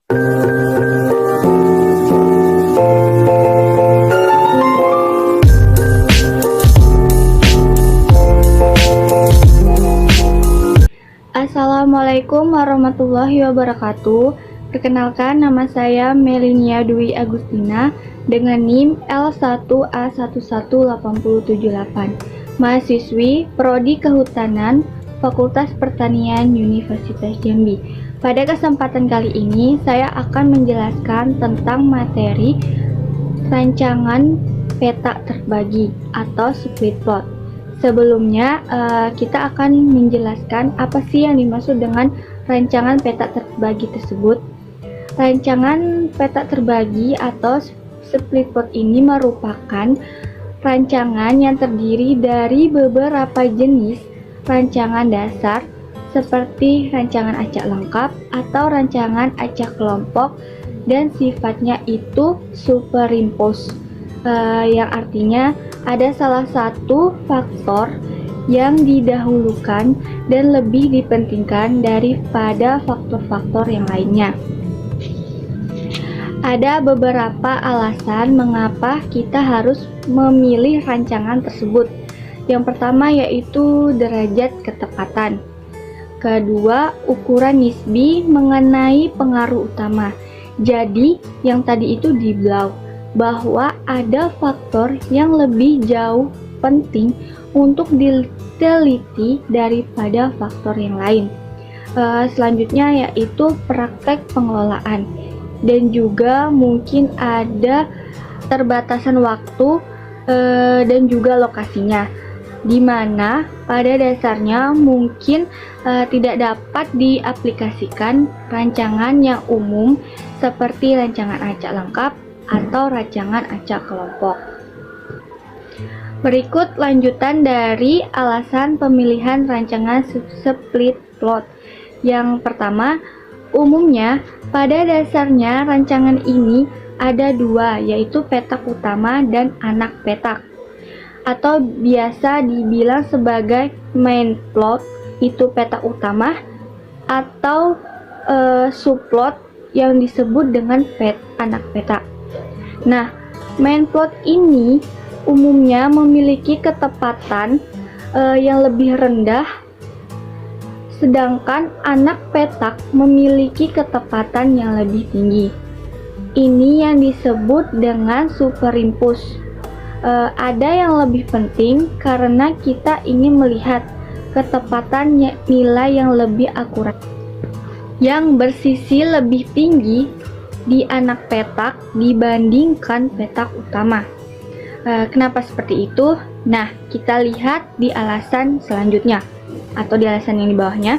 Assalamualaikum warahmatullahi wabarakatuh. Perkenalkan, nama saya Melinia Dwi Agustina dengan NIM L1A11878, mahasiswi Prodi Kehutanan Fakultas Pertanian Universitas Jambi. Pada kesempatan kali ini, saya akan menjelaskan tentang materi rancangan peta terbagi atau split plot. Sebelumnya, kita akan menjelaskan apa sih yang dimaksud dengan rancangan peta terbagi tersebut. Rancangan peta terbagi atau split plot ini merupakan rancangan yang terdiri dari beberapa jenis rancangan dasar seperti rancangan acak lengkap atau rancangan acak kelompok, dan sifatnya itu superimpose, yang artinya ada salah satu faktor yang didahulukan dan lebih dipentingkan daripada faktor-faktor yang lainnya. Ada beberapa alasan mengapa kita harus memilih rancangan tersebut. Yang pertama yaitu derajat ketepatan. Kedua, ukuran nisbi mengenai pengaruh utama. Jadi, yang tadi itu di blau, bahwa ada faktor yang lebih jauh penting untuk diteliti daripada faktor yang lain. Selanjutnya yaitu praktek pengelolaan, dan juga mungkin ada terbatasan waktu dan juga lokasinya, di mana pada dasarnya mungkin tidak dapat diaplikasikan rancangan yang umum seperti rancangan acak lengkap atau rancangan acak kelompok. Berikut lanjutan dari alasan pemilihan rancangan split plot. Yang pertama, umumnya pada dasarnya rancangan ini ada dua, yaitu petak utama dan anak petak, atau biasa dibilang sebagai main plot, itu petak utama, atau subplot yang disebut dengan anak petak. Nah, main plot ini umumnya memiliki ketepatan yang lebih rendah, sedangkan anak petak memiliki ketepatan yang lebih tinggi. Ini yang disebut dengan superimpose. Ada yang lebih penting karena kita ingin melihat ketepatan nilai yang lebih akurat, yang bersisi lebih tinggi di anak petak dibandingkan petak utama. Kenapa seperti itu? Nah, kita lihat di alasan selanjutnya atau di alasan yang di bawahnya.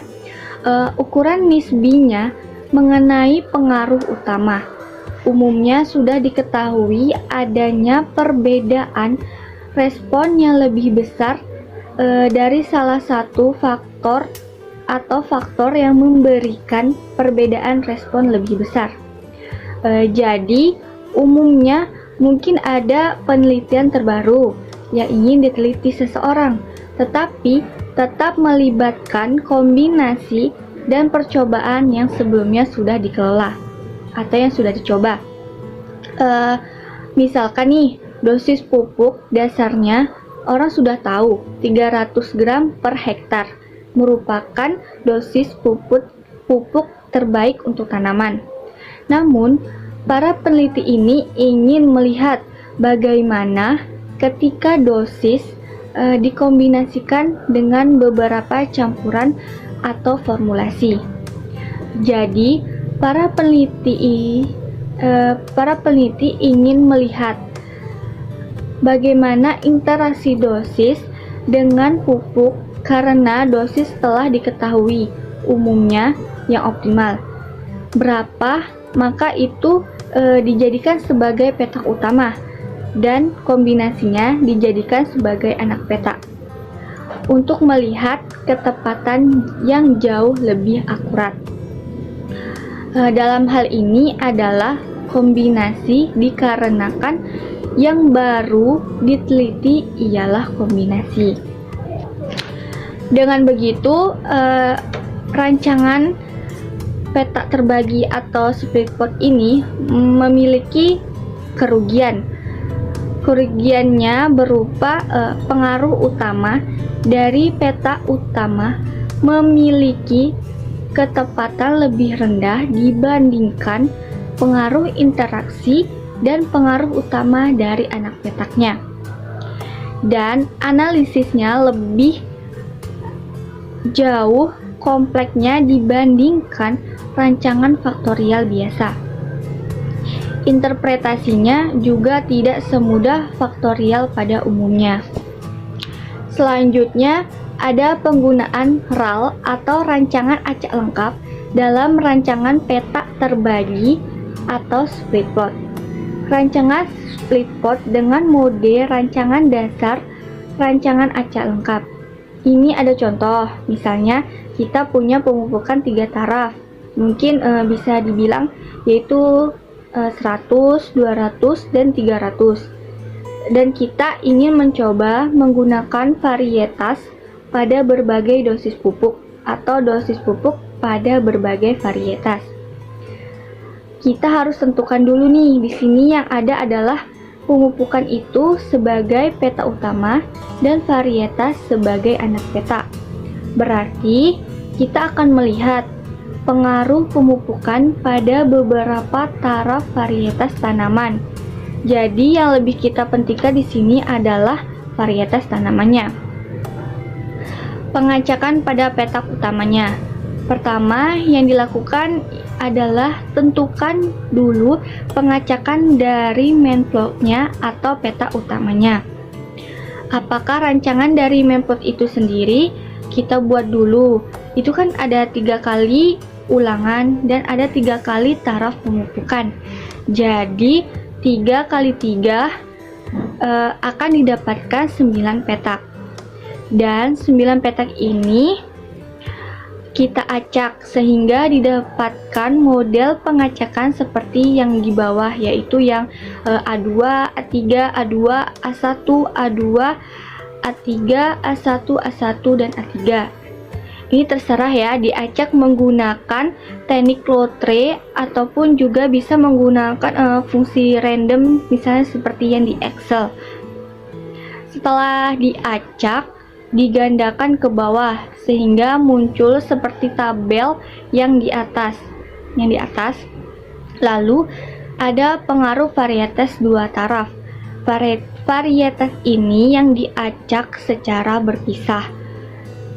Ukuran nisbinya mengenai pengaruh utama. Umumnya sudah diketahui adanya perbedaan respon yang lebih besar dari salah satu faktor atau faktor yang memberikan perbedaan respon lebih besar. Jadi, umumnya mungkin ada penelitian terbaru yang ingin diteliti seseorang, tetapi tetap melibatkan kombinasi dan percobaan yang sebelumnya sudah dikelola atau yang sudah dicoba. Misalkan nih, dosis pupuk dasarnya orang sudah tahu 300 gram per hektar merupakan dosis pupuk terbaik untuk tanaman. Namun, para peneliti ini ingin melihat bagaimana ketika dosis dikombinasikan dengan beberapa campuran atau formulasi. Jadi, para peneliti ingin melihat bagaimana interaksi dosis dengan pupuk karena dosis telah diketahui umumnya yang optimal. Berapa, maka itu dijadikan sebagai petak utama dan kombinasinya dijadikan sebagai anak petak untuk melihat ketepatan yang jauh lebih akurat. Dalam hal ini adalah kombinasi, dikarenakan yang baru diteliti ialah kombinasi. Dengan begitu, rancangan peta terbagi atau split plot ini memiliki kerugian. Kerugiannya berupa pengaruh utama dari peta utama memiliki ketepatan lebih rendah dibandingkan pengaruh interaksi dan pengaruh utama dari anak petaknya. Dan analisisnya lebih jauh kompleksnya dibandingkan rancangan faktorial biasa. Interpretasinya juga tidak semudah faktorial pada umumnya. Selanjutnya, ada penggunaan RAL atau rancangan acak lengkap dalam rancangan peta terbagi atau split plot. Rancangan split plot dengan mode rancangan dasar rancangan acak lengkap. Ini ada contoh, misalnya kita punya pemupukan 3 taraf. Mungkin bisa dibilang yaitu 100, 200, dan 300. Dan kita ingin mencoba menggunakan varietas pada berbagai dosis pupuk atau dosis pupuk pada berbagai varietas. Kita harus tentukan dulu nih, di sini yang ada adalah pemupukan itu sebagai peta utama dan varietas sebagai anak peta. Berarti kita akan melihat pengaruh pemupukan pada beberapa taraf varietas tanaman. Jadi yang lebih kita pentingkan di sini adalah varietas tanamannya. Pengacakan pada petak utamanya. Pertama yang dilakukan adalah tentukan dulu pengacakan dari main plotnya atau peta utamanya. Apakah rancangan dari main plot itu sendiri? Kita buat dulu. Itu kan ada 3 kali ulangan dan ada 3 kali taraf pemupukan. Jadi 3 kali 3 akan didapatkan 9 petak. Dan 9 petak ini kita acak sehingga didapatkan model pengacakan seperti yang di bawah, yaitu yang A2, A3, A2, A1, A2, A3, A1, A1, dan A3. Ini terserah ya, diacak menggunakan teknik Lotre ataupun juga bisa menggunakan fungsi random, misalnya seperti yang di Excel. Setelah diacak, digandakan ke bawah sehingga muncul seperti tabel yang di atas. Lalu ada pengaruh varietas 2 taraf. Varietas ini yang diacak secara berpisah.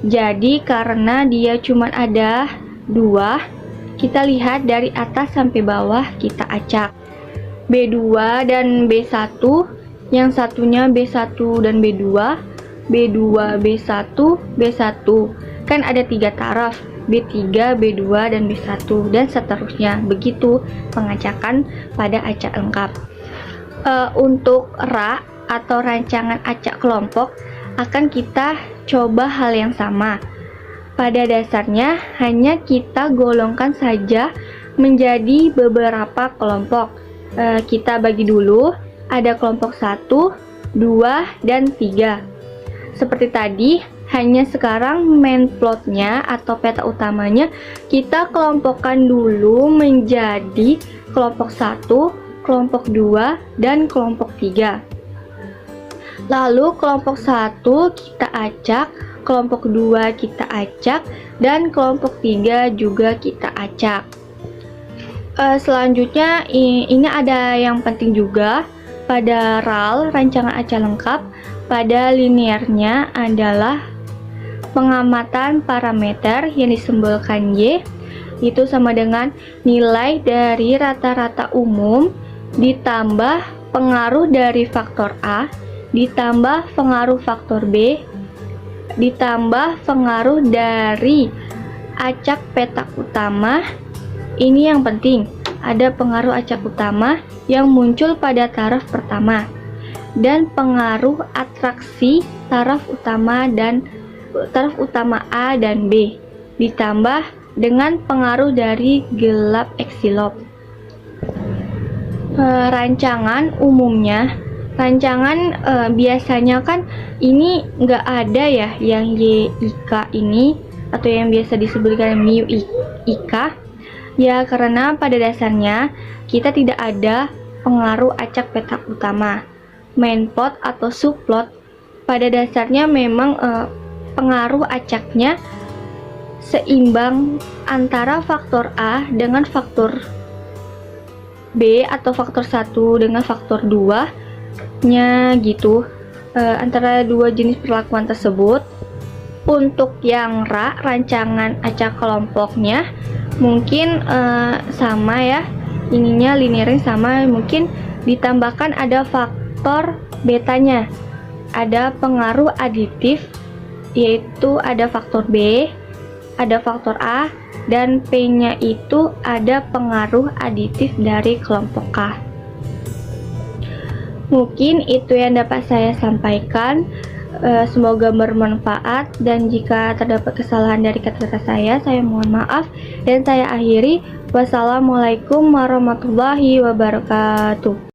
Jadi karena dia cuma ada 2, kita lihat dari atas sampai bawah kita acak. B2 dan B1, yang satunya B1 dan B2, B2, B1, B1. Kan ada 3 taraf, B3, B2, dan B1, dan seterusnya. Begitu pengacakan pada acak lengkap. Untuk RA atau rancangan acak kelompok akan kita coba hal yang sama. Pada dasarnya hanya kita golongkan saja menjadi beberapa kelompok. Kita bagi dulu, ada kelompok 1, 2, dan 3. Seperti tadi, hanya sekarang main plotnya atau peta utamanya kita kelompokkan dulu menjadi kelompok 1, kelompok 2, dan kelompok 3. Lalu kelompok 1 kita acak, kelompok 2 kita acak, dan kelompok 3 juga kita acak. Selanjutnya ini ada yang penting juga pada RAL, rancangan acak lengkap. Pada linearnya adalah pengamatan parameter yang disimbolkan Y, itu sama dengan nilai dari rata-rata umum ditambah pengaruh dari faktor A ditambah pengaruh faktor B ditambah pengaruh dari acak petak utama. Ini yang penting, ada pengaruh acak utama yang muncul pada taraf pertama dan pengaruh atraksi taraf utama A dan B ditambah dengan pengaruh dari gelap eksilop. Rancangan umumnya, biasanya kan ini nggak ada ya yang YIK ini atau yang biasa disebutkan mu IK. Ya, karena pada dasarnya kita tidak ada pengaruh acak petak utama. Main plot atau subplot pada dasarnya memang pengaruh acaknya seimbang antara faktor A dengan faktor B atau faktor 1 dengan faktor 2 nya gitu, antara dua jenis perlakuan tersebut. Untuk yang rancangan acak kelompoknya mungkin sama ya, ininya linearnya sama, mungkin ditambahkan ada faktor betanya, ada pengaruh aditif yaitu ada faktor B, ada faktor A, dan P-nya itu ada pengaruh aditif dari kelompok K. Mungkin itu yang dapat saya sampaikan. Semoga bermanfaat, dan jika terdapat kesalahan dari kata-kata saya mohon maaf, dan saya akhiri. Wassalamualaikum warahmatullahi wabarakatuh.